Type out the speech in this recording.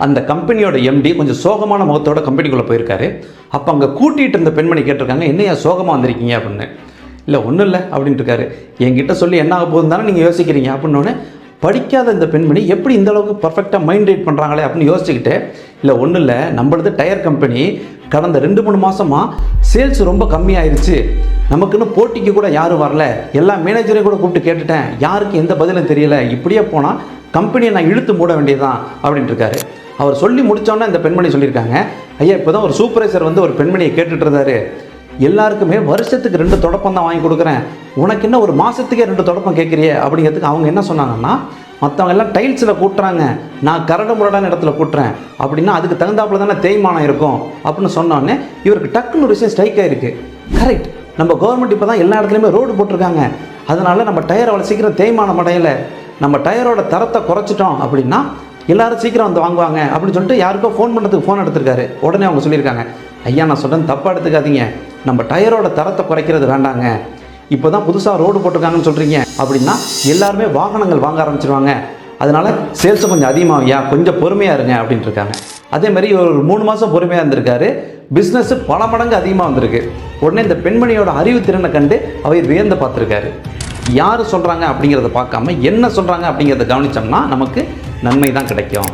அந்த கம்பெனியோட எம்டி கொஞ்சம் சோகமான முகத்தோட கம்பெனிக்குள்ளே போயிருக்காரு. அப்போ அங்கே கூட்டிகிட்டு இருந்த பெண்மணி கேட்டிருக்காங்க, என்னையா சோகமாக வந்திருக்கீங்க அப்படின்னு. இல்லை ஒன்றும் இல்லை அப்படின்ட்டு இருக்காரு. என்கிட்ட சொல்லி என்ன ஆக போகுதுன்னு தானே நீங்கள் யோசிக்கிறீங்க அப்படின்னோடனே, படிக்காத இந்த பெண்மணி எப்படி இந்த அளவுக்கு பர்ஃபெக்டாக மைண்ட் ரீட் பண்ணுறாங்களே அப்படின்னு யோசிச்சுக்கிட்டு, இல்லை ஒன்றும் இல்லை, நம்மளது டயர் கம்பெனி கடந்த 2-3 மாதமாக சேல்ஸ் ரொம்ப கம்மியாயிருச்சு, நமக்குன்னு போட்டிக்கு கூட யாரும் வரல, எல்லா மேனேஜரையும் கூட கூப்பிட்டு கேட்டுட்டேன், யாருக்கு எந்த பதிலும் தெரியல, இப்படியே போனால் கம்பெனியை நான் இழுத்து மூட வேண்டியதுதான் அப்படின்ட்டு இருக்காரு. அவர் சொல்லி முடித்தோன்னே இந்த பெண்மணி சொல்லியிருக்காங்க, ஐயா இப்போ தான் ஒரு சூப்பர்வைசர் வந்து ஒரு பெண்மணியை கேட்டுட்டு இருந்தாரு, எல்லாருக்குமே வருஷத்துக்கு 2 தொடப்பம் தான் வாங்கி கொடுக்குறேன், உனக்கு என்ன ஒரு மாதத்துக்கே 2 தொடப்பம் கேட்குறியே அப்படிங்கிறதுக்கு அவங்க என்ன சொன்னாங்கன்னா, மற்றவங்க எல்லாம் டைல்ஸில் கூட்டுறாங்க, நான் கரடு முரடான இடத்துல கூட்டுறேன் அப்படின்னா அதுக்கு தகுந்தாப்புல தானே தேய்மானம் இருக்கும் அப்படின்னு சொன்னோடனே இவருக்கு டக்குன்னு ஒரு விஷயம் ஸ்ட்ரைக் ஆகிருக்கு. கரெக்ட், நம்ம கவர்மெண்ட் இப்போ தான் எல்லா இடத்துலையுமே ரோடு போட்டிருக்காங்க, அதனால் நம்ம டயரை அவ்வளோ சீக்கிரம் தேய்மானம் அடையலை, நம்ம டயரோட தரத்தை குறைச்சிட்டோம் அப்படின்னா எல்லோரும் சீக்கிரம் வந்து வாங்குவாங்க அப்படின்னு சொல்லிட்டு யாருக்கோ ஃபோன் பண்ணுறதுக்கு ஃபோன் எடுத்திருக்காரு. உடனே அவங்க சொல்லியிருக்காங்க, ஐயா நான் சொல்கிறேன் தப்பாக எடுத்துக்காதீங்க, நம்ம டயரோட தரத்தை குறைக்கிறது வேண்டாங்க, இப்போ தான் புதுசாக ரோடு போட்டிருக்காங்கன்னு சொல்கிறீங்க அப்படின்னா எல்லாருமே வாகனங்கள் வாங்க ஆரம்பிச்சிருவாங்க, அதனால் சேல்ஸும் கொஞ்சம் அதிகமாகியா, கொஞ்சம் பொறுமையாக இருங்க அப்படின்ட்டு இருக்காங்க. அதேமாதிரி ஒரு 3 மாதம் பொறுமையாக இருந்திருக்காரு, பிஸ்னஸ்ஸு பல மடங்கு அதிகமாக வந்திருக்கு. உடனே இந்த பெண்மணியோட அறிவு திறனை கண்டு அவர் வியந்து பார்த்துருக்காரு. யார் சொல்கிறாங்க அப்படிங்கிறத பார்க்காம என்ன சொல்கிறாங்க அப்படிங்கிறத கவனித்தோம்னா நமக்கு நன்மை தான் கிடைக்கும்.